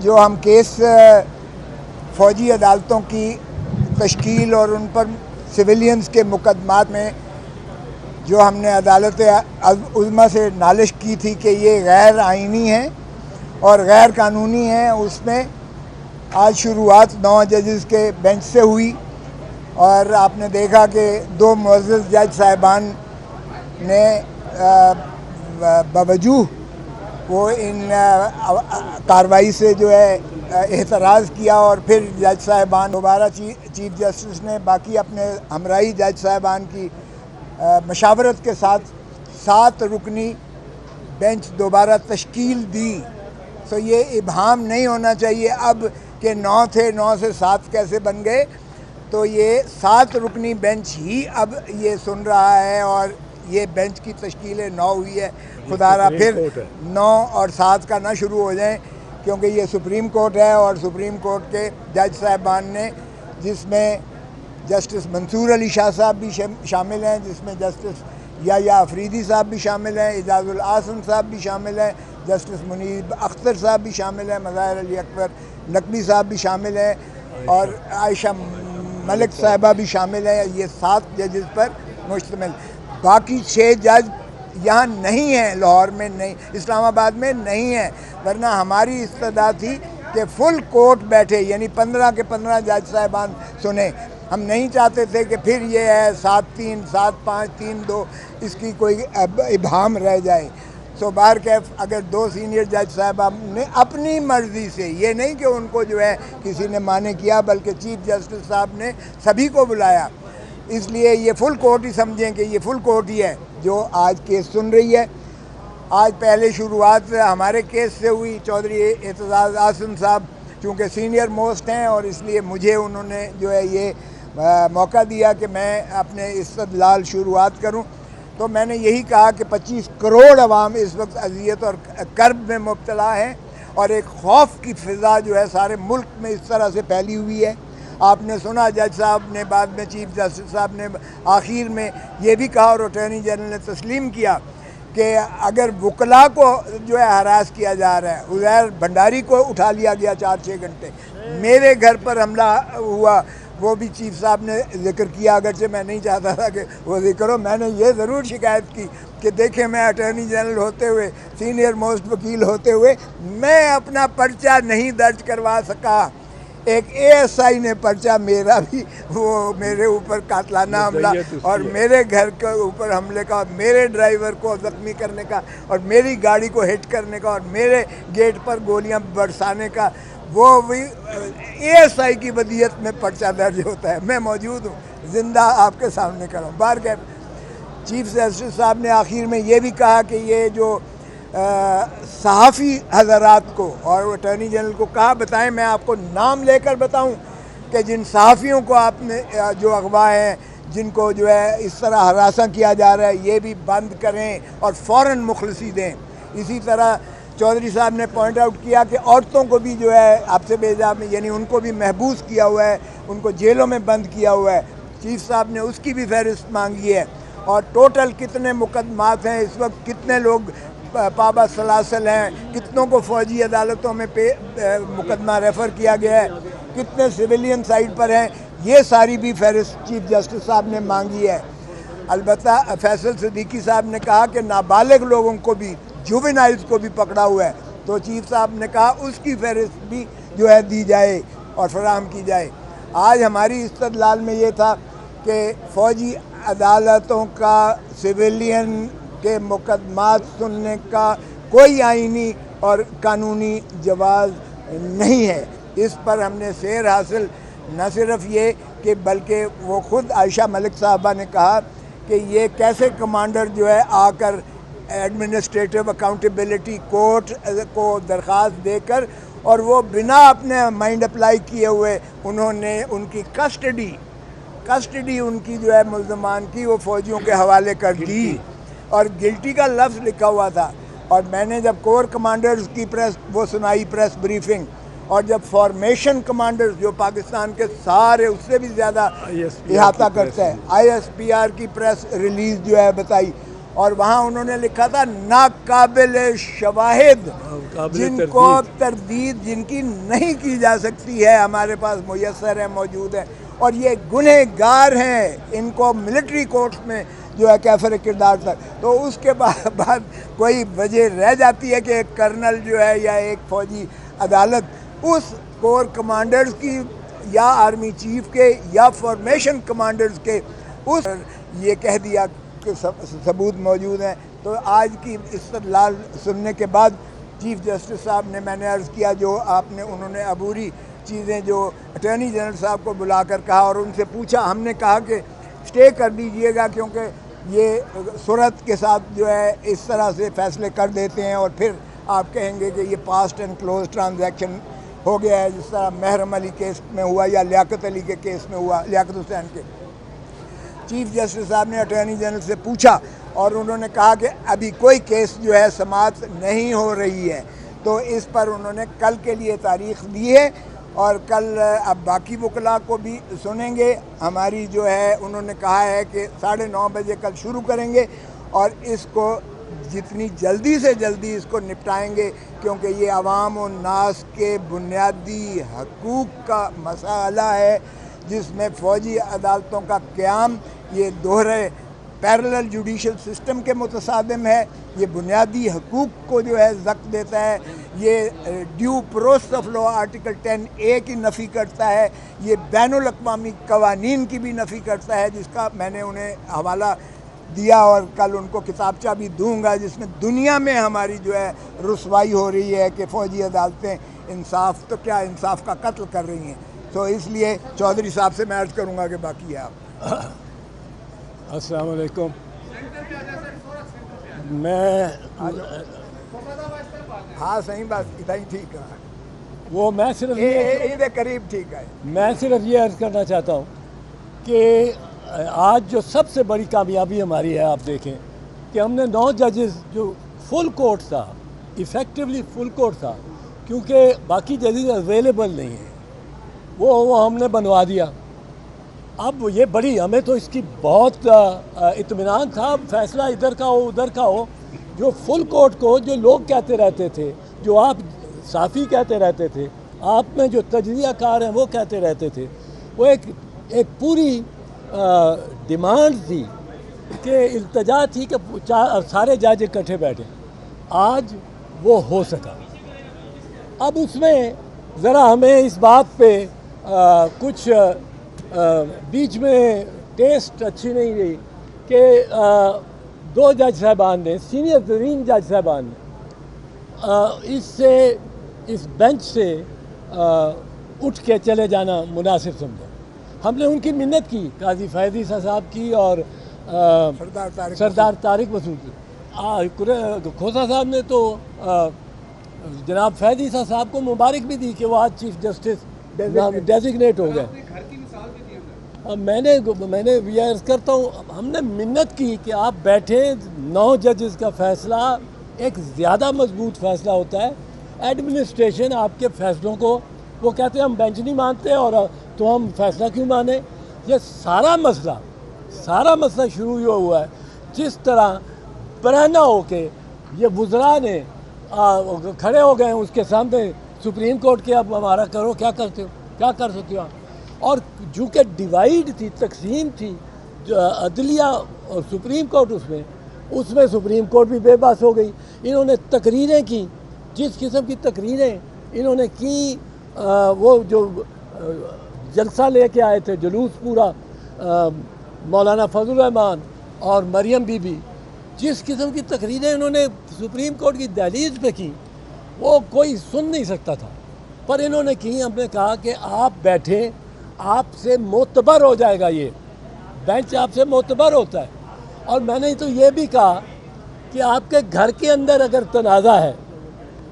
جو ہم کیس فوجی عدالتوں کی تشکیل اور ان پر سویلینز کے مقدمات میں جو ہم نے عدالت عظمیٰ سے نالش کی تھی کہ یہ غیر آئینی ہیں اور غیر قانونی ہیں، اس میں آج شروعات 9 ججز کے بینچ سے ہوئی، اور آپ نے دیکھا کہ 2 معزز جج صاحبان نے باوجود وہ ان کارروائی سے جو ہے اعتراض کیا، اور پھر جج صاحبان دوبارہ چیف جسٹس نے باقی اپنے ہمراہی جج صاحبان کی مشاورت کے ساتھ 7 رکنی بینچ دوبارہ تشکیل دی۔ تو یہ ابہام نہیں ہونا چاہیے اب کہ 9 تھے، 9 سے 7 کیسے بن گئے، تو یہ 7 رکنی بینچ ہی اب یہ سن رہا ہے، اور یہ بینچ کی تشکیل 9 ہوئی ہے۔ خدا را پھر 9 اور 7 کا نہ شروع ہو جائیں، کیونکہ یہ سپریم کورٹ ہے، اور سپریم کورٹ کے جج صاحبان نے، جس میں جسٹس منصور علی شاہ صاحب بھی شامل ہیں، جس میں جسٹس یحییٰ افریدی صاحب بھی شامل ہیں، اعجاز الاحسن صاحب بھی شامل ہیں، جسٹس منیب اختر صاحب بھی شامل ہیں، مظاہر علی اکبر نقوی صاحب بھی شامل ہیں، اور عائشہ ملک صاحبہ بھی شامل ہیں۔ یہ 7 ججز پر مشتمل، باقی 6 جج یہاں نہیں ہیں، لاہور میں نہیں، اسلام آباد میں نہیں ہیں، ورنہ ہماری استدعا تھی کہ فل کورٹ بیٹھے، یعنی 15 کے 15 جج صاحبان سنیں۔ ہم نہیں چاہتے تھے کہ پھر یہ ہے 7-3 7-5 3-2 اس کی کوئی ابہام رہ جائے۔ سو بہرکیف اگر 2 سینئر جج صاحبان نے اپنی مرضی سے، یہ نہیں کہ ان کو جو ہے کسی نے مانے کیا، بلکہ چیف جسٹس صاحب نے سبھی کو بلایا، اس لیے یہ فل کورٹ ہی سمجھیں کہ یہ فل کورٹ ہی ہے جو آج کیس سن رہی ہے۔ آج پہلے شروعات ہمارے کیس سے ہوئی، چودھری اعتزاز احسن صاحب چونکہ سینئر موسٹ ہیں، اور اس لیے مجھے انہوں نے جو ہے یہ موقع دیا کہ میں اپنے استدلال شروعات کروں، تو میں نے یہی کہا کہ 25 کروڑ عوام اس وقت اذیت اور کرب میں مبتلا ہیں، اور ایک خوف کی فضا جو ہے سارے ملک میں اس طرح سے پھیلی ہوئی ہے۔ آپ نے سنا جج صاحب نے بعد میں، چیف جسٹس صاحب نے آخر میں یہ بھی کہا، اور اٹارنی جنرل نے تسلیم کیا کہ اگر وکلاء کو جو ہے ہراس کیا جا رہا ہے، عزیر بھنڈاری کو اٹھا لیا گیا 4-6 گھنٹے، میرے گھر پر حملہ ہوا، وہ بھی چیف صاحب نے ذکر کیا، اگرچہ میں نہیں چاہتا تھا کہ وہ ذکر ہو۔ میں نے یہ ضرور شکایت کی کہ دیکھیں، میں اٹارنی جنرل ہوتے ہوئے، سینئر موسٹ وکیل ہوتے ہوئے، میں اپنا پرچہ نہیں درج کروا سکا۔ ایک ASI نے پرچہ میرا بھی، وہ میرے اوپر قاتلانہ حملہ اور میرے گھر کے اوپر حملے کا، اور میرے ڈرائیور کو زخمی کرنے کا، اور میری گاڑی کو ہٹ کرنے کا، اور میرے گیٹ پر گولیاں برسانے کا، وہ بھی ASI کی ودیت میں پرچہ درج ہوتا ہے۔ میں موجود ہوں، زندہ آپ کے سامنے کھڑا ہوں۔ بہرکیف چیف جسٹس صاحب نے آخر میں یہ بھی کہا کہ یہ جو صحافی حضرات کو، اور اٹارنی جنرل کو کہا بتائیں، میں آپ کو نام لے کر بتاؤں کہ جن صحافیوں کو آپ نے جو اغوا ہیں، جن کو جو ہے اس طرح ہراساں کیا جا رہا ہے، یہ بھی بند کریں اور فوراً مخلصی دیں۔ اسی طرح چودھری صاحب نے پوائنٹ آؤٹ کیا کہ عورتوں کو بھی جو ہے آپ سے بیجا میں، یعنی ان کو بھی محبوس کیا ہوا ہے، ان کو جیلوں میں بند کیا ہوا ہے۔ چیف صاحب نے اس کی بھی فہرست مانگی ہے، اور ٹوٹل کتنے مقدمات ہیں اس وقت، کتنے لوگ پابا سلاسل ہیں، کتنوں کو فوجی عدالتوں میں مقدمہ ریفر کیا گیا ہے، کتنے سویلین سائڈ پر ہیں، یہ ساری بھی فہرست چیف جسٹس صاحب نے مانگی ہے۔ البتہ فیصل صدیقی صاحب نے کہا کہ نابالغ لوگوں کو بھی، جوونائلز کو بھی پکڑا ہوا ہے، تو چیف صاحب نے کہا اس کی فہرست بھی جو ہے دی جائے اور فراہم کی جائے۔ آج ہماری استدلال میں یہ تھا کہ فوجی عدالتوں کا سویلین کے مقدمات سننے کا کوئی آئینی اور قانونی جواز نہیں ہے۔ اس پر ہم نے سیر حاصل، نہ صرف یہ کہ بلکہ وہ خود عائشہ ملک صاحبہ نے کہا کہ یہ کیسے کمانڈر جو ہے آ کر ایڈمنسٹریٹو اکاؤنٹیبلٹی کورٹ کو درخواست دے کر، اور وہ بنا اپنے مائنڈ اپلائی کیے ہوئے انہوں نے ان کی کسٹڈی ان کی جو ہے ملزمان کی، وہ فوجیوں کے حوالے کر دی، اور گلٹی کا لفظ لکھا ہوا تھا۔ اور میں نے جب کور کمانڈرز کی وہ سنائی پریس بریفنگ، اور جب فارمیشن کمانڈرز جو پاکستان کے سارے اس سے بھی زیادہ احاطہ کرتا ہے، ISPR کی پریس ریلیز جو ہے بتائی، اور وہاں انہوں نے لکھا تھا ناقابل شواہد، جن کو تردید جن کی نہیں کی جا سکتی ہے، ہمارے پاس میسر ہے، موجود ہے، اور یہ گنہگار ہیں، ان کو ملٹری کورٹس میں جو ہے کیفر کردار تک. تو اس کے بعد کوئی وجہ رہ جاتی ہے کہ ایک کرنل جو ہے یا ایک فوجی عدالت اس کور کمانڈرز کی یا آرمی چیف کے یا فارمیشن کمانڈرز کے اس یہ کہہ دیا کہ ثبوت موجود ہیں. تو آج کی استدلال سننے کے بعد چیف جسٹس صاحب نے، میں نے عرض کیا جو آپ نے، انہوں نے عبوری چیزیں جو اٹارنی جنرل صاحب کو بلا کر کہا اور ان سے پوچھا، ہم نے کہا کہ اسٹے کر دیجئے گا کیونکہ یہ صورت کے ساتھ جو ہے اس طرح سے فیصلے کر دیتے ہیں اور پھر آپ کہیں گے کہ یہ پاسٹ اینڈ کلوز ٹرانزیکشن ہو گیا ہے، جس طرح محرم علی کیس میں ہوا یا لیاقت علی کے کیس میں ہوا، لیاقت حسین کے. چیف جسٹس صاحب نے اٹارنی جنرل سے پوچھا اور انہوں نے کہا کہ ابھی کوئی کیس جو ہے سماعت نہیں ہو رہی ہے. تو اس پر انہوں نے کل کے لیے تاریخ دی ہے اور کل اب باقی وکلاء کو بھی سنیں گے. ہماری جو ہے انہوں نے کہا ہے کہ 9:30 بجے کل شروع کریں گے اور اس کو جتنی جلدی سے جلدی اس کو نپٹائیں گے، کیونکہ یہ عوام و ناس کے بنیادی حقوق کا مسئلہ ہے، جس میں فوجی عدالتوں کا قیام یہ دوہرے پیرلل جوڈیشل سسٹم کے متصادم ہے، یہ بنیادی حقوق کو جو ہے زک دیتا ہے، یہ due process of law article 10A کی نفی کرتا ہے، یہ بین الاقوامی قوانین کی بھی نفی کرتا ہے، جس کا میں نے انہیں حوالہ دیا اور کل ان کو کتابچہ بھی دوں گا، جس میں دنیا میں ہماری جو ہے رسوائی ہو رہی ہے کہ فوجی عدالتیں انصاف تو کیا انصاف کا قتل کر رہی ہیں. تو اس لیے چودھری صاحب سے میں عرض کروں گا کہ باقی ہے آپ. السلام علیکم. میں ہاں صحیح بات اتنا ہی ٹھیک ہے، وہ میں صرف عید قریب ٹھیک ہے. میں صرف یہ عرض کرنا چاہتا ہوں کہ آج جو سب سے بڑی کامیابی ہماری ہے، آپ دیکھیں کہ ہم نے 9 ججز جو فل کورٹ تھا، ایفیکٹولی فل کورٹ تھا، کیونکہ باقی ججز اویلیبل نہیں ہیں، وہ ہم نے بنوا دیا. اب یہ بڑی، ہمیں تو اس کی بہت اطمینان تھا، فیصلہ ادھر کا ہو ادھر کا ہو. جو فل کورٹ کو جو لوگ کہتے رہتے تھے، جو آپ صافی کہتے رہتے تھے، آپ میں جو تجزیہ کار ہیں وہ کہتے رہتے تھے، وہ ایک پوری ڈیمانڈ تھی کہ التجا تھی کہ سارے جج اکٹھے بیٹھے. آج وہ ہو سکا. اب اس میں ذرا ہمیں اس بات پہ کچھ بیچ میں ٹیسٹ اچھی نہیں رہی کہ 2 جج صاحبان نے، سینئر ترین جج صاحبان نے اس بینچ سے اٹھ کے چلے جانا مناسب سمجھا. ہم نے ان کی منت کی، قاضی فیضی صاحب کی اور سردار طارق مسعود کی. کھوسہ صاحب نے تو جناب فیضی صاحب کو مبارک بھی دی کہ وہ آج چیف جسٹس ڈیزگنیٹ ہو گئے. میں نے یہ عرض کرتا ہوں، ہم نے منت کی کہ آپ بیٹھیں، 9 ججز کا فیصلہ ایک زیادہ مضبوط فیصلہ ہوتا ہے. ایڈمنسٹریشن آپ کے فیصلوں کو، وہ کہتے ہیں ہم بینچ نہیں مانتے اور تو ہم فیصلہ کیوں مانیں. یہ سارا مسئلہ شروع ہوا ہے جس طرح برہنہ ہو کے یہ وزراء نے کھڑے ہو گئے ہیں اس کے سامنے سپریم کورٹ کے، اب ہمارا کرو، کیا کرتے ہو، کیا کر سکتے ہو. اور چونکہ ڈیوائیڈ تھی، تقسیم تھی جو عدلیہ اور سپریم کورٹ، اس میں سپریم کورٹ بھی بے بس ہو گئی. انہوں نے تقریریں کی، جس قسم کی تقریریں انہوں نے کی، وہ جو جلسہ لے کے آئے تھے، جلوس پورا، مولانا فضل الرحمان اور مریم بی بی، جس قسم کی تقریریں انہوں نے سپریم کورٹ کی دہلیز پہ کی، وہ کوئی سن نہیں سکتا تھا، پر انہوں نے کی. ہم نے کہا کہ آپ بیٹھیں، آپ سے معتبر ہو جائے گا، یہ بینچ آپ سے معتبر ہوتا ہے. اور میں نے تو یہ بھی کہا کہ آپ کے گھر کے اندر اگر تنازع ہے،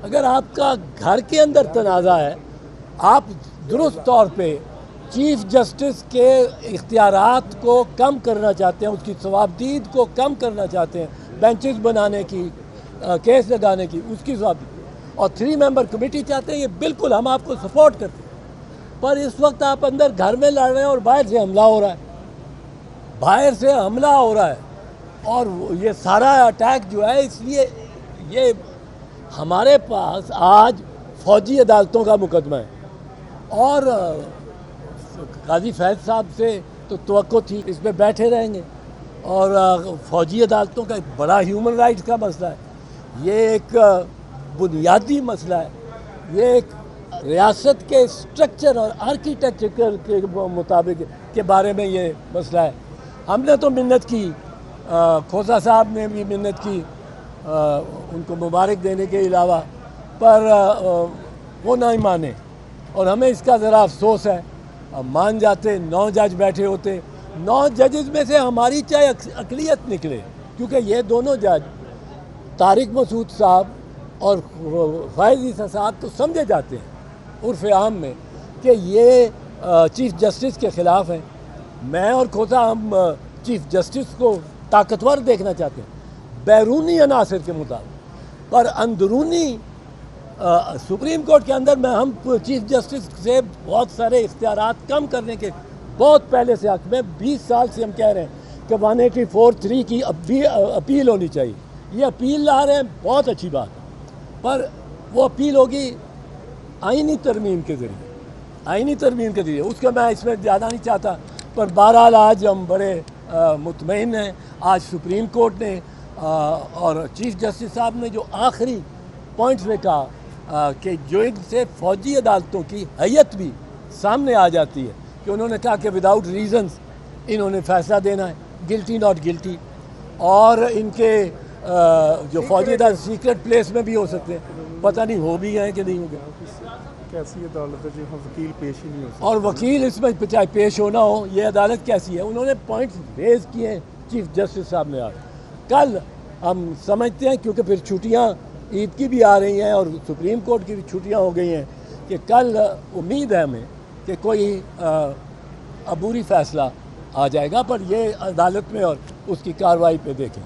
اگر آپ کا گھر کے اندر تنازع ہے، آپ درست طور پہ چیف جسٹس کے اختیارات کو کم کرنا چاہتے ہیں، اس کی ثوابدید کو کم کرنا چاہتے ہیں، بینچز بنانے کی، کیس لگانے کی، اس کی ثوابدید، اور 3 ممبر کمیٹی چاہتے ہیں، یہ بالکل ہم آپ کو سپورٹ کرتے ہیں. پر اس وقت آپ اندر گھر میں لڑ رہے ہیں اور باہر سے حملہ ہو رہا ہے، باہر سے حملہ ہو رہا ہے. اور یہ سارا اٹیک جو ہے اس لیے یہ ہمارے پاس آج فوجی عدالتوں کا مقدمہ ہے اور قاضی فیض صاحب سے تو توقع تھی اس پہ بیٹھے رہیں گے اور فوجی عدالتوں کا ایک بڑا ہیومن رائٹس کا مسئلہ ہے، یہ ایک بنیادی مسئلہ ہے، یہ ایک ریاست کے اسٹرکچر اور آرکیٹیکچر کے مطابق کے بارے میں یہ مسئلہ ہے۔ ہم نے تو منت کی، کھوسہ صاحب نے بھی منت کی ان کو مبارک دینے کے علاوہ، پر وہ نہیں مانے اور ہمیں اس کا ذرا افسوس ہے۔ مان جاتے 9 جج بیٹھے ہوتے، 9 ججز میں سے ہماری چاہے اقلیت نکلے، کیونکہ یہ دونوں جج طارق مسعود صاحب اور فائز عیسیٰ صاحب تو سمجھے جاتے ہیں عرف عام میں کہ یہ چیف جسٹس کے خلاف ہیں۔ میں اور کھوسہ ہم چیف جسٹس کو طاقتور دیکھنا چاہتے ہیں بیرونی عناصر کے مطابق، پر اندرونی سپریم کورٹ کے اندر میں ہم چیف جسٹس سے بہت سارے اختیارات کم کرنے کے بہت پہلے سے حق میں 20 سال سے ہم کہہ رہے ہیں کہ 184(3) کی اب بھی اپیل ہونی چاہیے۔ یہ اپیل لا رہے ہیں، بہت اچھی بات ہے، پر وہ اپیل ہوگی آئینی ترمیم کے ذریعے، آئینی ترمیم کے ذریعے، اس کا میں اس میں زیادہ نہیں چاہتا، پر بہرحال آج ہم بڑے مطمئن ہیں۔ آج سپریم کورٹ نے اور چیف جسٹس صاحب نے جو آخری پوائنٹس میں کہا کہ جو ان سے فوجی عدالتوں کی حیت بھی سامنے آ جاتی ہے، کہ انہوں نے کہا کہ وداؤٹ ریزنز انہوں نے فیصلہ دینا ہے، گلٹی ناٹ گلٹی، اور ان کے جو فوجی عدالت سیکرٹ پلیس میں بھی ہو سکتے ہیں، پتہ نہیں ہو بھی گئے کہ نہیں ہو گئے۔ کیسی عدالت ہے جہاں وکیل پیش ہی نہیں ہو سکتا؟ اور وکیل اس میں چاہے پیش ہونا ہو، یہ عدالت کیسی ہے؟ انہوں نے پوائنٹس ریز کیے ہیں چیف جسٹس صاحب نے۔ آج کل ہم سمجھتے ہیں، کیونکہ پھر چھٹیاں عید کی بھی آ رہی ہیں اور سپریم کورٹ کی بھی چھٹیاں ہو گئی ہیں، کہ کل امید ہے ہمیں کہ کوئی عبوری فیصلہ آ جائے گا، پر یہ عدالت میں اور اس کی کارروائی پہ دیکھیں۔